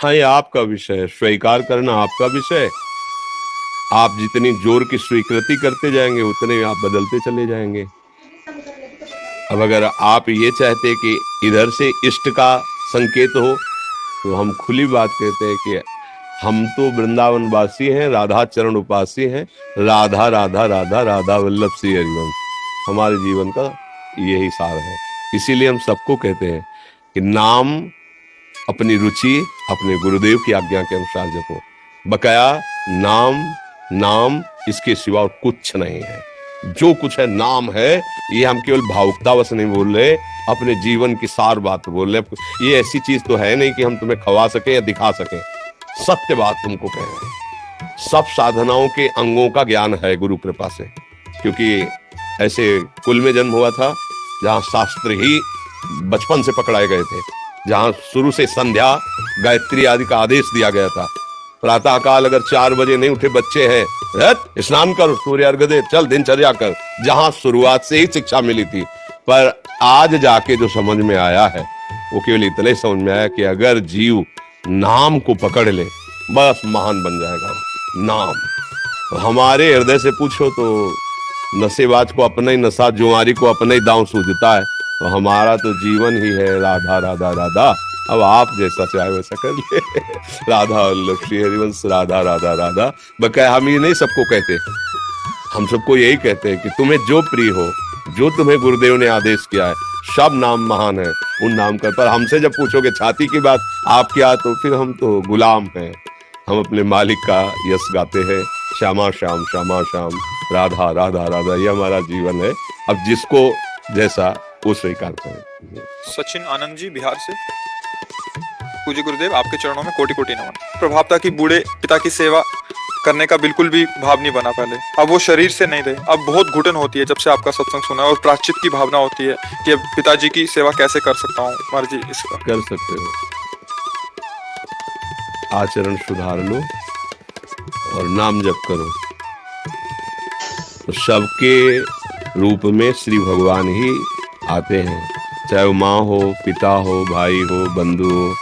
हाँ, ये आपका विषय है, स्वीकार करना आपका विषय है। आप जितनी जोर की स्वीकृति करते जाएंगे उतने आप बदलते चले जाएंगे। अब अगर आप ये चाहते कि इधर से इष्ट का संकेत हो तो हम खुली बात कहते हैं कि हम तो वृंदावन वासी हैं, राधा चरण उपासी हैं, राधा राधा राधा राधा वल्लभ श्री हरिवंश हमारे जीवन का यही सार है। इसीलिए हम सबको कहते हैं कि नाम अपनी रुचि अपने गुरुदेव की आज्ञा के अनुसार जपो। बकाया नाम नाम इसके सिवा और कुछ नहीं है। जो कुछ है नाम है। ये हम केवल भावुकतावश नहीं बोल रहे, अपने जीवन की सार बात बोल रहे। ये ऐसी चीज तो है नहीं कि हम तुम्हें खवा सके या दिखा सके। सत्य बात तुमको कह रहे हैं। सब साधनाओं के अंगों का ज्ञान है गुरु कृपा से, क्योंकि ऐसे कुल में जन्म हुआ था जहां शास्त्र ही बचपन से पकड़ाए गए थे, जहां शुरू से संध्या गायत्री आदि का आदेश दिया गया था। प्रातः काल अगर 4 बजे नहीं उठे बच्चे हैं, स्नान कर, सूर्य अर्घ्य दे, चल दिनचर्या कर। जहां शुरुआत से ही शिक्षा मिली थी, पर आज जाके जो समझ में आया है वो केवल इतना ही समझ में आया कि अगर जीव नाम को पकड़ ले बस महान बन जाएगा। नाम हमारे हृदय से पूछो तो नशेबाज को अपना ही नशा, जुआरी को अपना ही दांव सूझता है। तो हमारा तो जीवन ही है राधा राधा राधा। अब आप जैसा चाहे वैसा कर ले। राधा वल्लभ श्री हरिवंश, राधा राधा राधा। बकाया हम ये नहीं सबको कहते, हम सबको यही कहते हैं कि तुम्हें जो प्रिय हो, जो तुम्हें गुरुदेव ने आदेश किया है, सब नाम महान है, उन नाम कर। पर हमसे जब पूछोगे छाती की बात आप क्या, तो फिर हम तो गुलाम हैं। हम अपने मालिक का यश गाते हैं, श्यामा श्याम श्यामा श्याम, राधा राधा राधा। ये हमारा जीवन है। अब जिसको जैसा वो स्वीकार करें। सचिन आनंद जी बिहार से। पूज्य गुरुदेव, आपके चरणों में कोटि कोटि नमन। प्रभाव था कि बूढ़े पिता की सेवा करने का बिल्कुल भी भाव नहीं बना पहले। अब वो शरीर से नहीं रहे, अब बहुत घुटन होती है जब से आपका सत्संग सुना है, और प्रायश्चित की भावना होती है कि अब पिताजी की सेवा कैसे कर सकता हूँ। मर्जी इसका कर सकते हो। आचरण सुधार लो और नाम जप करो, तो सबके रूप में श्री भगवान ही आते हैं। चाहे वो माँ हो, पिता हो, भाई हो, बंधु हो।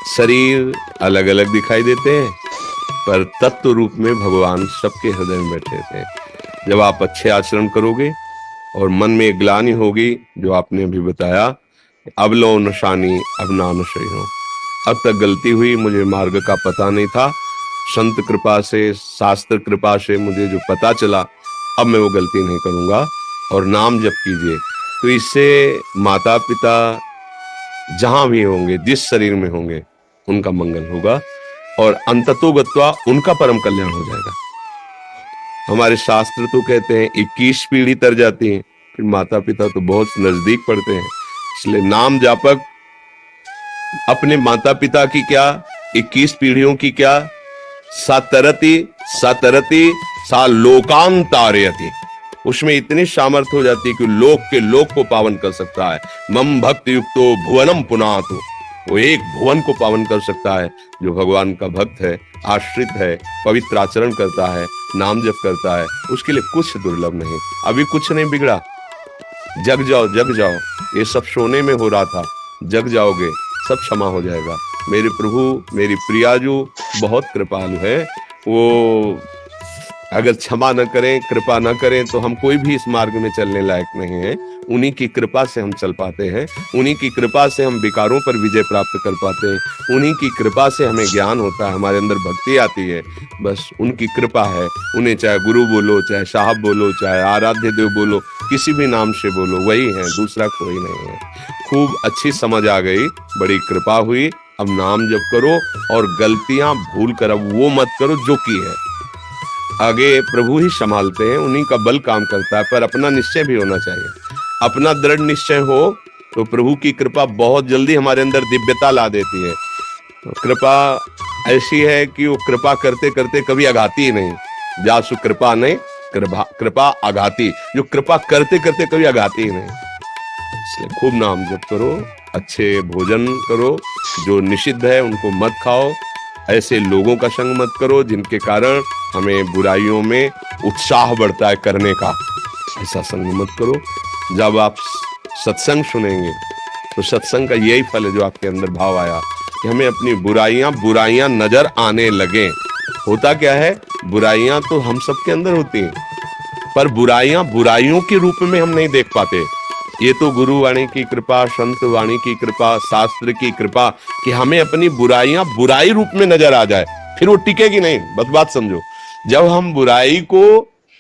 शरीर अलग अलग दिखाई देते हैं, पर तत्व रूप में भगवान सबके हृदय में बैठे थे। जब आप अच्छे आचरण करोगे और मन में ग्लानि होगी, जो आपने अभी बताया, अब लो नशानी अब ना नशे हो। अब तक गलती हुई, मुझे मार्ग का पता नहीं था, संत कृपा से, शास्त्र कृपा से मुझे जो पता चला, अब मैं वो गलती नहीं करूंगा। और नाम जप कीजिए, तो इससे माता पिता जहां भी होंगे, जिस शरीर में होंगे, उनका मंगल होगा और अंततोगत्वा उनका परम कल्याण हो जाएगा। हमारे शास्त्र तो कहते हैं 21 पीढ़ी तर जाती है, फिर माता पिता तो बहुत नजदीक पड़ते हैं। इसलिए नाम जापक अपने माता पिता की क्या, 21 पीढ़ियों की क्या, सतरति सतरति सा लोकांतारयति, उसमें इतनी सामर्थ्य हो जाती है कि लोक के लोक को पावन कर सकता है। मम भक्ति युक्तो भुवनम पुनातु, वो एक भुवन को पावन कर सकता है जो भगवान का भक्त है, आश्रित है, पवित्र आचरण करता है, नाम जप करता है। उसके लिए कुछ दुर्लभ नहीं। अभी कुछ नहीं बिगड़ा। जग जाओ जग जाओ, ये सब सोने में हो रहा था, जग जाओगे सब क्षमा हो जाएगा। मेरे प्रभु, मेरी प्रियाजू बहुत कृपालु है। वो अगर क्षमा न करें, कृपा न करें, तो हम कोई भी इस मार्ग में चलने लायक नहीं है। उन्हीं की कृपा से हम चल पाते हैं, उन्हीं की कृपा से हम विकारों पर विजय प्राप्त कर पाते हैं, उन्हीं की कृपा से हमें ज्ञान होता है, हमारे अंदर भक्ति आती है। बस उनकी कृपा है। उन्हें चाहे गुरु बोलो, चाहे साहब बोलो, चाहे आराध्य देव बोलो, किसी भी नाम से बोलो, वही है, दूसरा कोई नहीं है। खूब अच्छी समझ आ गई, बड़ी कृपा हुई। अब नाम जप करो और गलतियां भूल कर अब वो मत करो जो की है। आगे प्रभु ही संभालते हैं, उन्हीं का बल काम करता है, पर अपना निश्चय भी होना चाहिए। अपना दृढ़ निश्चय हो तो प्रभु की कृपा बहुत जल्दी हमारे अंदर दिव्यता ला देती है। तो कृपा ऐसी है कि वो कृपा करते करते कभी आघाती ही नहीं। जासु कृपा नहीं, कृपा आघाती, जो कृपा करते करते कभी आघाती ही नहीं। इसलिए खूब नाम जप करो, अच्छे भोजन करो, जो निषिद्ध है उनको मत खाओ, ऐसे लोगों का संग मत करो जिनके कारण हमें बुराइयों में उत्साह बढ़ता है करने का, ऐसा संग मत करो। जब आप सत्संग सुनेंगे तो सत्संग का यही फल है जो आपके अंदर भाव आया, कि हमें अपनी बुराइयां नजर आने लगे। होता क्या है, बुराइयां तो हम सबके अंदर होती हैं, पर बुराइयों के रूप में हम नहीं देख पाते। ये तो गुरु वाणी की कृपा, संत वाणी की कृपा, शास्त्र की कृपा कि हमें अपनी बुराइयां बुराई रूप में नजर आ जाए, फिर वो टिकेगी नहीं। बस बात समझो, जब हम बुराई को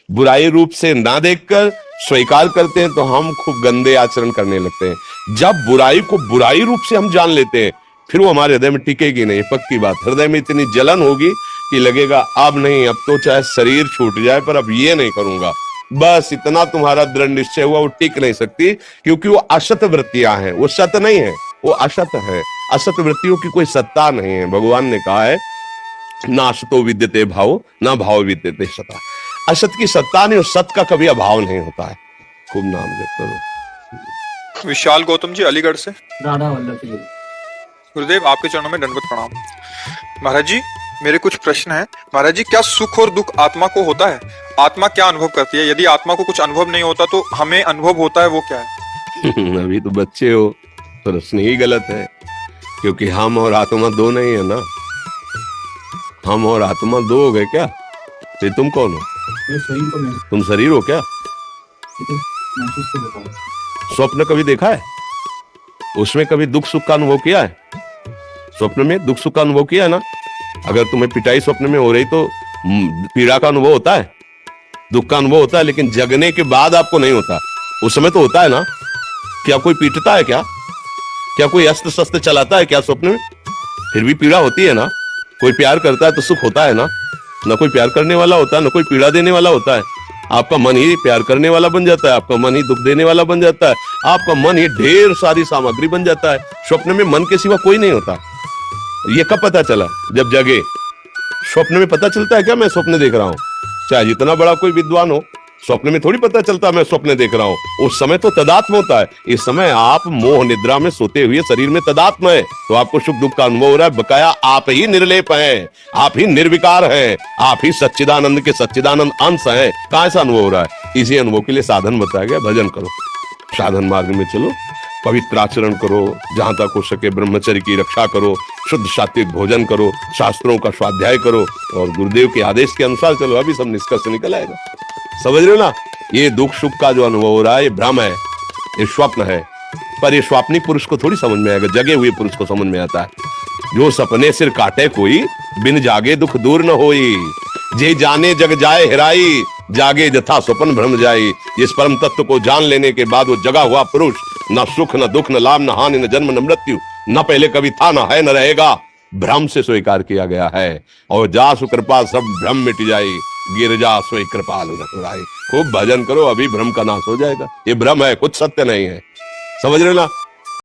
बुराई रूप से ना देखकर स्वीकार करते हैं तो हम खूब गंदे आचरण करने लगते हैं। जब बुराई को बुराई रूप से हम जान लेते हैं, फिर वो हमारे हृदय में टिकेगी नहीं, पक्की बात। हृदय में इतनी जलन होगी कि लगेगा अब नहीं, अब तो चाहे शरीर छूट जाए पर अब ये नहीं करूंगा। बस इतना तुम्हारा दृढ़ निश्चय हुआ, वो टिक नहीं सकती, क्योंकि वो असत वृत्तियां हैं, वो सत नहीं है, वो असत है। असत वृत्तियों की कोई सत्ता नहीं है। भगवान ने कहा है ना असतो विद्यते भाव, ना भाव विद्यते सता। असत की सत्ता नहीं, उस सत का कभी अभाव नहीं होता है। खूब नाम जप करो। विशाल गौतम जी अलीगढ़ से। राधा वल्लभ जी। गुरुदेव आपके चरणों में दंडवत प्रणाम। महाराज जी मेरे कुछ प्रश्न हैं। महाराज जी क्या सुख और दुख आत्मा को होता है? आत्मा क्या अनुभव करती है? यदि आत्मा को कुछ अनुभव नहीं होता तो हमें अनुभव होता है, वो क्या है? अभी तो बच्चे हो, प्रश्न ही गलत है, क्योंकि हम और आत्मा दो नहीं है ना। हम और आत्मा दो हो गए क्या? तो तुम कौन हो? ये शरीर को मैं तुम शरीर हो क्या? तो महसूस कर लेता हूं। स्वप्न कभी देखा है? उसमें कभी दुख सुख का अनुभव किया है? स्वप्न में दुख सुख का अनुभव किया है ना? अगर तुम्हें पिटाई स्वप्न में हो रही तो पीड़ा का अनुभव होता है, दुख का अनुभव होता है, लेकिन जगने के बाद आपको नहीं होता। उस समय तो होता है ना। क्या कोई पीटता है क्या? क्या कोई अस्त्र शस्त्र चलाता है क्या स्वप्न में? फिर भी पीड़ा होती है ना। कोई प्यार करता है तो सुख होता है ना। ना कोई प्यार करने वाला होता है, ना कोई पीड़ा देने वाला होता है। आपका मन ही प्यार करने वाला बन जाता है, आपका मन ही दुख देने वाला बन जाता है, आपका मन ही ढेर सारी सामग्री बन जाता है। स्वप्न में मन के सिवा कोई नहीं होता। ये कब पता चला? जब जगे। स्वप्न में पता चलता है क्या मैं स्वप्न देख रहा हूं? चाहे जितना बड़ा कोई विद्वान हो, स्वप्न में थोड़ी पता चलता मैं स्वप्न देख रहा हूं। उस समय तो तदात्म होता है। इस समय आप मोह निद्रा में सोते हुए शरीर में तदात्म है, तो आपको सुख दुख का अनुभव हो रहा है। बकाया आप ही निर्लेप हैं, आप ही निर्विकार हैं, आप ही सच्चिदानंद के सच्चिदानंद अंश हैं। कहां से अनुभव हो रहा है? इसी अनुभव के लिए साधन बताया गया। भजन करो, साधन मार्ग में चलो, पवित्र आचरण करो, जहां तक हो सके ब्रह्मचर्य की रक्षा करो, शुद्ध सात्विक भोजन करो, शास्त्रों का स्वाध्याय करो और गुरुदेव के आदेश के अनुसार चलो। अभी सब निष्कर्ष निकल आएगा। समझ रहे हो ना? ये दुख सुख का जो अनुभव हो रहा है, ये भ्रम है, ये स्वप्न है। पर ये स्वाप्निक पुरुष को थोड़ी समझ में आएगा, जगे हुए पुरुष को समझ में आता है। जो सपने सिर काटे कोई, बिन जागे दुख दूर न होई। जे जाने जग जाए हिराई, जागे जथा स्वप्न भ्रम जाई। इस परम तत्व को जान लेने के बाद वो जगा हुआ पुरुष न सुख न दुख न लाभ न हानि न जन्म न मृत्यु, न पहले कभी था न है न रहेगा, भ्रम से स्वीकार किया गया है। और जासु कृपा सब भ्रम मिट जाई, गिरजा सोई कृपाल रघुराई। खूब भजन करो, अभी भ्रम का नाश हो जाएगा। ये भ्रम है, कुछ सत्य नहीं है। समझ रहे ना?